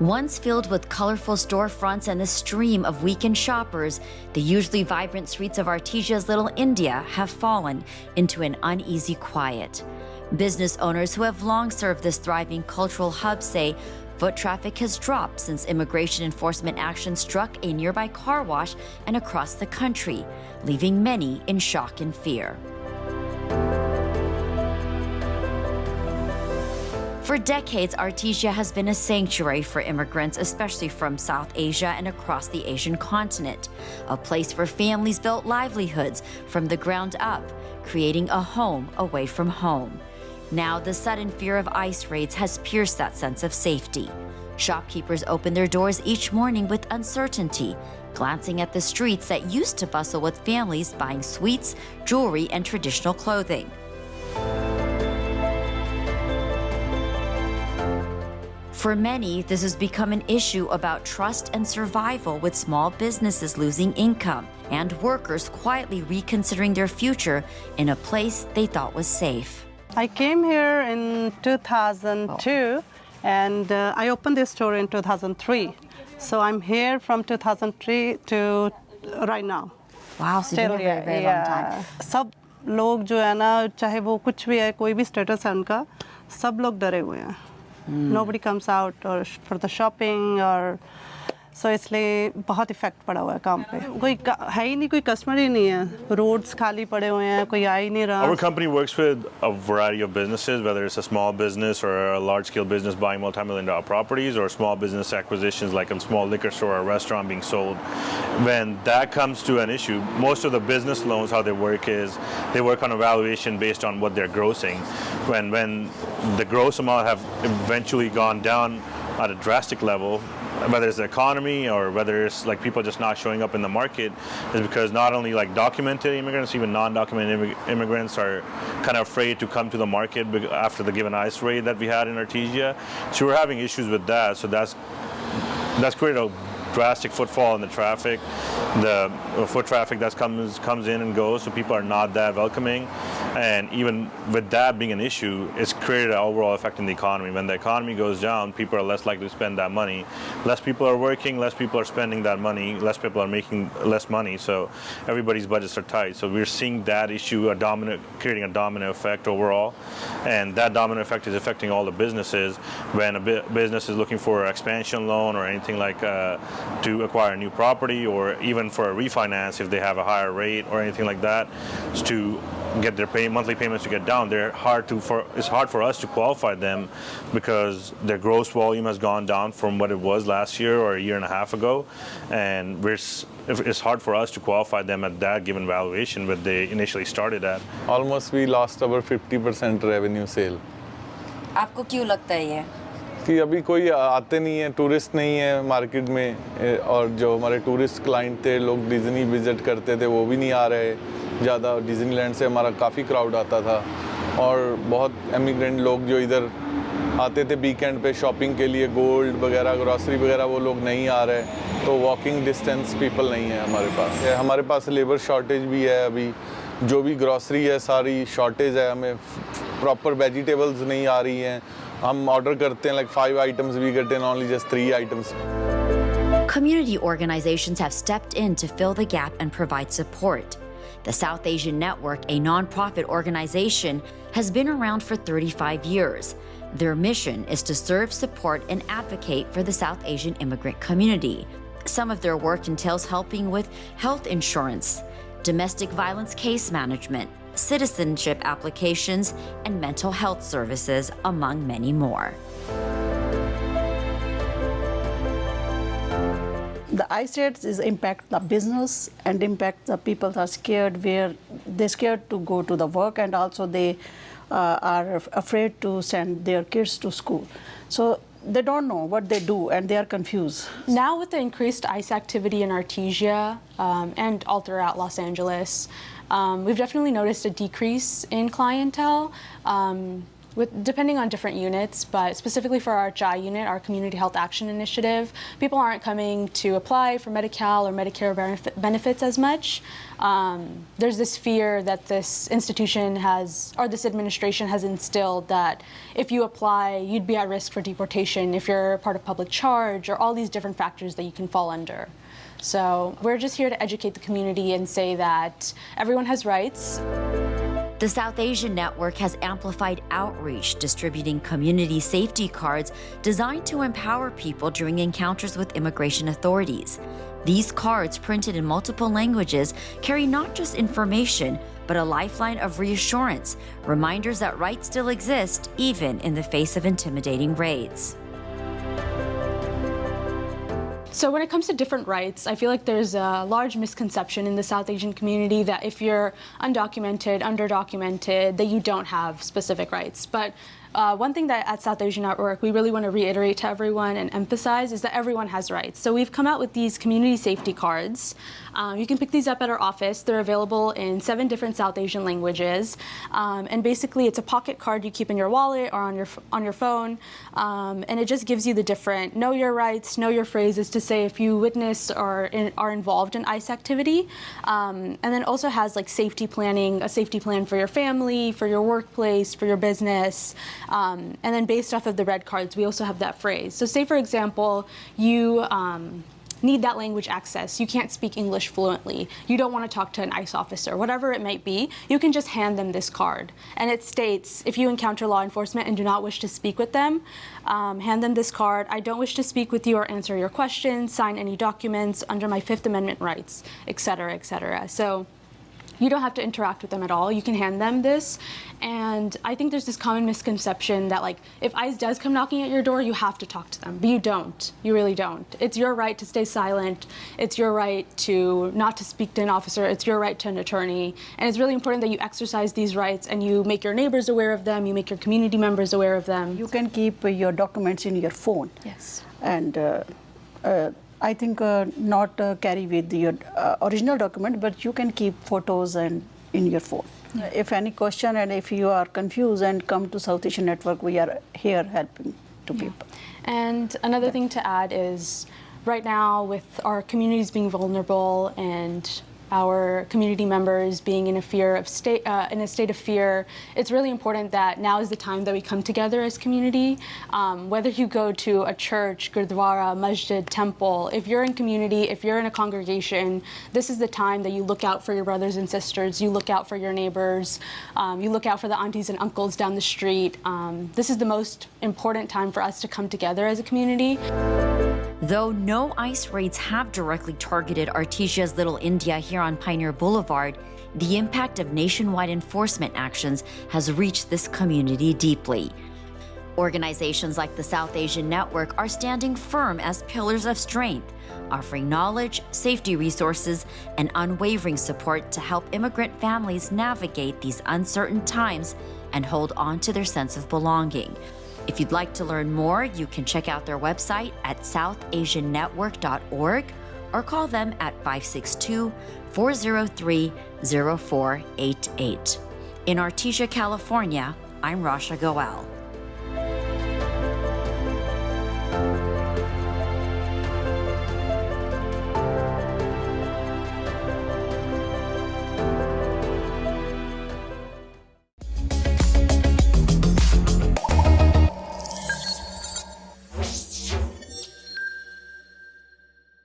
Once filled with colorful storefronts and a stream of weekend shoppers, the usually vibrant streets of Artesia's Little India have fallen into an uneasy quiet. Business owners who have long served this thriving cultural hub say foot traffic has dropped since immigration enforcement action struck a nearby car wash and across the country, leaving many in shock and fear. For decades, Artesia has been a sanctuary for immigrants, especially from South Asia and across the Asian continent, a place where families built livelihoods from the ground up, creating a home away from home. Now, the sudden fear of ICE raids has pierced that sense of safety. Shopkeepers open their doors each morning with uncertainty, glancing at the streets that used to bustle with families buying sweets, jewelry, and traditional clothing. For many, this has become an issue about trust and survival, with small businesses losing income and workers quietly reconsidering their future in a place they thought was safe. I came here in 2002 and I opened this store in 2003. So I'm here from 2003 to right now. Wow, so you've been here for a very, very long time. सब लोग जो है ना, चाहे वो कुछ भी है, कोई भी स्टेटस है उनका, सब लोग डरे हुए हैं. Nobody comes out or for the shopping or so इसलिए बहुत इफेक्ट पड़ा हुआ है काम पे. कोई है ही नहीं, कोई कस्टमर ही नहीं है. रोड्स खाली पड़े हुए हैं, कोई आ ही नहीं रहा. Our company works with a variety of businesses, whether it's a small business or a large-scale business buying multi-million-dollar properties, or small business acquisitions like a small liquor store or a restaurant being sold. When that comes to an issue, most of the business loans, how they work is they work on a valuation based on what they're grossing. When the gross amount have eventually gone down at a drastic level, whether it's the economy or whether it's like people just not showing up in the market, is because not only like documented immigrants, even non-documented immigrants are kind of afraid to come to the market after the given ICE raid that we had in Artesia. So we're having issues with that. So that's created a drastic footfall in the traffic. The foot traffic that comes in and goes, so people are not that welcoming. And even with that being an issue, it's created an overall effect in the economy. When the economy goes down, people are less likely to spend that money. Less people are working, less people are spending that money, less people are making less money, so everybody's budgets are tight. So we're seeing that issue creating a domino effect overall. And that domino effect is affecting all the businesses. When a business is looking for an expansion loan or anything like to acquire a new property, or even for a refinance if they have a higher rate or anything like that, to get their monthly payments to get down, it's hard for us to qualify them because their gross volume has gone down from what it was last year or a year and a half ago, and it's hard for us to qualify them at that given valuation that they initially started at. Almost we lost over 50% revenue sale. आपको क्यों लगता है ये? कि अभी कोई आते नहीं है, टूरिस्ट नहीं है मार्केट में, और जो हमारे टूरिस्ट क्लाइंट थे, लोग डिज्नी विजिट करते थे, वो भी नहीं आ रहे ज़्यादा. डिज्नीलैंड से हमारा काफ़ी क्राउड आता था, और बहुत इमिग्रेंट लोग जो इधर आते थे वीकेंड पे शॉपिंग के लिए, गोल्ड वगैरह, ग्रॉसरी वगैरह, वो लोग नहीं आ रहे. तो वॉकिंग डिस्टेंस पीपल नहीं है हमारे पास. हमारे पास लेबर शॉर्टेज भी है. अभी जो भी ग्रॉसरी है सारी शॉर्टेज है. हमें प्रॉपर वेजिटेबल्स नहीं आ रही हैं. हम ऑर्डर करते हैं like 5 items, we get in only just 3 items. Community organizations have stepped in to fill the gap and provide support. The South Asian Network, a nonprofit organization, has been around for 35 years. Their mission is to serve, support, and advocate for the South Asian immigrant community. Some of their work entails helping with health insurance, domestic violence case management, citizenship applications, and mental health services, among many more. The ICE raids is impact the business and impact the people that are scared, where they're scared to go to the work, and also they are afraid to send their kids to school. So they don't know what they do and they are confused. Now with the increased ICE activity in Artesia and all throughout Los Angeles, we've definitely noticed a decrease in clientele. depending on different units, but specifically for our CHI unit, our Community Health Action Initiative, people aren't coming to apply for Medi-Cal or Medicare benefits as much. There's this fear that this institution has, or this administration has instilled, that if you apply, you'd be at risk for deportation if you're part of public charge, or all these different factors that you can fall under. So we're just here to educate the community and say that everyone has rights. The South Asian Network has amplified outreach, distributing community safety cards designed to empower people during encounters with immigration authorities. These cards, printed in multiple languages, carry not just information, but a lifeline of reassurance, reminders that rights still exist, even in the face of intimidating raids. So when it comes to different rights, I feel like there's a large misconception in the South Asian community that if you're undocumented, underdocumented, that you don't have specific rights. But one thing that at South Asian Network we really want to reiterate to everyone and emphasize is that everyone has rights. So we've come out with these community safety cards. You can pick these up at our office. They're available in 7 different South Asian languages. And basically it's a pocket card you keep in your wallet or on your phone. And it just gives you the different know your rights, know your phrases to say if you witness or are involved in ICE activity. And then also has like safety planning, a safety plan for your family, for your workplace, for your business. And then based off of the red cards, we also have that phrase. So say, for example, you need that language access. You can't speak English fluently. You don't want to talk to an ICE officer, whatever it might be. You can just hand them this card. And it states, if you encounter law enforcement and do not wish to speak with them, hand them this card. I don't wish to speak with you or answer your questions, sign any documents under my 5th Amendment rights, et cetera, et cetera. So you don't have to interact with them at all. You can hand them this. And I think there's this common misconception that, like, if ICE does come knocking at your door, you have to talk to them. But you don't. You really don't. It's your right to stay silent. It's your right to not to speak to an officer. It's your right to an attorney. And it's really important that you exercise these rights and you make your neighbors aware of them. You make your community members aware of them. You can keep your documents in your phone. Yes. And I think not carry with your original document, but you can keep photos and in your phone. Yeah. If any question and if you are confused, and come to South Asian Network, we are here helping to people. And another thing to add is, right now with our communities being vulnerable and our community members being in a state of fear, it's really important that now is the time that we come together as community. Whether you go to a church, gurdwara, masjid, temple, if you're in community, if you're in a congregation, this is the time that you look out for your brothers and sisters, you look out for your neighbors, you look out for the aunties and uncles down the street. This is the most important time for us to come together as a community. Though no ICE raids have directly targeted Artesia's Little India here on Pioneer Boulevard, the impact of nationwide enforcement actions has reached this community deeply. Organizations like the South Asian Network are standing firm as pillars of strength, offering knowledge, safety resources, and unwavering support to help immigrant families navigate these uncertain times and hold on to their sense of belonging. If you'd like to learn more, you can check out their website at southasiannetwork.org or call them at 562-403-0488. In Artesia, California, I'm Rasha Goel.